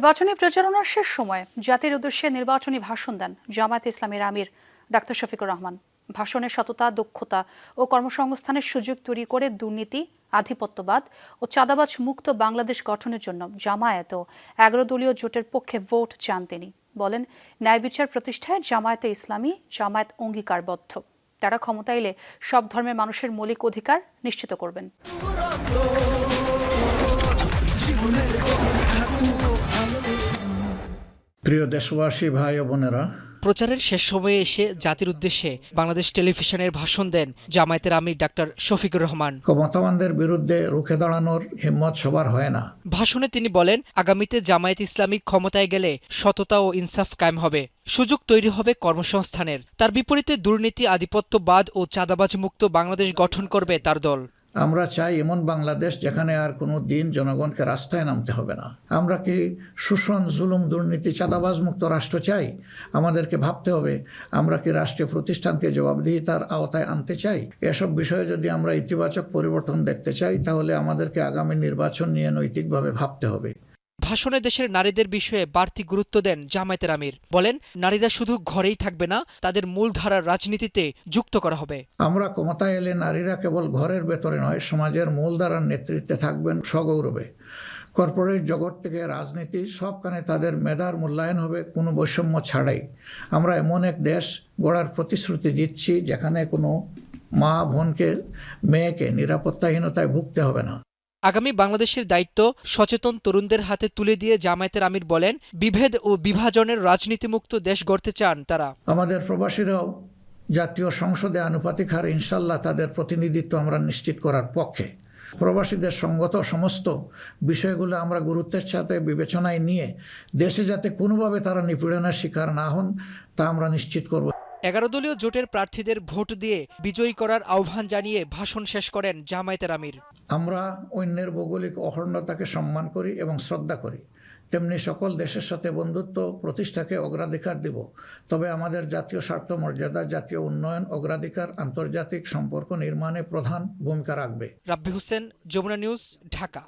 নির্বাচনী প্রচারণার শেষ সময়ে জাতির উদ্দেশ্যে নির্বাচনী ভাষণ দেন জামায়াতে ইসলামীর আমির ডাক্তার শফিকুর রহমান। ভাষণে সততা, দক্ষতা ও কর্মসংস্থানের সুযোগ তৈরি করে দুর্নীতি, আধিপত্যবাদ ও চাঁদাবাজ মুক্ত বাংলাদেশ গঠনের জন্য জামায়াত ও 11 দলীয় জোটের পক্ষে ভোট চান তিনি। বলেন, ন্যায় বিচার প্রতিষ্ঠায় জামায়াতে ইসলামী জামায়াত অঙ্গীকারবদ্ধ। তারা ক্ষমতা এলে সব ধর্মের মানুষের মৌলিক অধিকার নিশ্চিত করবেন। প্রিয় দেশবাসী, ভাই ও বোনেরা, প্রচারের শেষ সময়ে এসে জাতির উদ্দেশ্যে বাংলাদেশ টেলিভিশনের ভাষণ দেন জামায়াতের আমির ডাক্তার শফিকুর রহমান। ক্ষমতাবানদের বিরুদ্ধে রুখে দাঁড়ানোর হিম্মত সবার হয় না। ভাষণে তিনি বলেন, আগামীতে জামায়াত ইসলামী ক্ষমতায় গেলে সততা ও ইনসাফ কায়েম হবে, সুযোগ তৈরি হবে কর্মসংস্থানের। তার বিপরীতে দুর্নীতি, আধিপত্যবাদ ও চাঁদাবাজ মুক্ত বাংলাদেশ গঠন করবে তার দল। আমরা চাই এমন বাংলাদেশ যেখানে আর কোনো দিন জনগণকে রাস্তায় নামতে হবে না। আমরা কি শোষণ, জুলুম, দুর্নীতি, চাঁদাবাজ মুক্ত রাষ্ট্র চাই? আমাদেরকে ভাবতে হবে, আমরা কি রাষ্ট্রীয় প্রতিষ্ঠানকে জবাবদিহিতার আওতায় আনতে চাই? এসব বিষয়ে যদি আমরা ইতিবাচক পরিবর্তন দেখতে চাই, তাহলে আমাদেরকে আগামী নির্বাচন নিয়ে নৈতিকভাবে ভাবতে হবে। ভাষণে দেশের নারীদের বিষয়ে বাড়তি গুরুত্ব দেন জামায়াতের আমির। বলেন, নারীরা শুধু ঘরেই থাকবে না, তাদের মূলধারার রাজনীতিতে যুক্ত করা হবে। আমরা ক্ষমতায় এলে নারীরা কেবল ঘরের ভেতরে নয়, সমাজের মূলধারার নেতৃত্বে থাকবেন সগৌরবে। কর্পোরেট জগৎ থেকে রাজনীতি সবখানে তাদের মেধার মূল্যায়ন হবে, কোনো বৈষম্য ছাড়াই। আমরা এমন এক দেশ গড়ার প্রতিশ্রুতি দিচ্ছি যেখানে কোনো মা, বোনকে, মেয়েকে নিরাপত্তাহীনতায় ভুগতে হবে না। আগামী বাংলাদেশের দায়িত্ব সচেতন তরুণদের হাতে তুলে দিয়ে জামায়াতের আমির বলেন, বিভেদ ও বিভাজনের রাজনীতিমুক্ত দেশ গড়তে চান তারা। আমাদের প্রবাসীরাও জাতীয় সংসদে আনুপাতিক হারে ইনশাল্লাহ তাদের প্রতিনিধিত্ব আমরা নিশ্চিত করার পক্ষে। প্রবাসীদের সঙ্গত সমস্ত বিষয়গুলো আমরা গুরুত্বের সাথে বিবেচনায় নিয়ে দেশে যাতে কোনোভাবে তারা নিপীড়নের শিকার না হন, তা আমরা নিশ্চিত করব। 11 দলীয় জোটের প্রার্থীদের ভোট দিয়ে বিজয়ী করার আহ্বান জানিয়ে ভাষণ শেষ করেন জামায়াতের আমির। আমরা অন্যের ভৌগোলিক অখণ্ডতাকে সম্মান করি এবং শ্রদ্ধা করি, তেমনি সকল দেশের সাথে বন্ধুত্ব প্রতিষ্ঠাকে অগ্রাধিকার দেব। তবে আমাদের জাতীয় স্বার্থ মর্যাদা, জাতীয় উন্নয়ন অগ্রাধিকার আন্তর্জাতিক সম্পর্ক নির্মাণে প্রধান ভূমিকা রাখবে। রাব্বি হোসেন, যমুনা নিউজ, ঢাকা।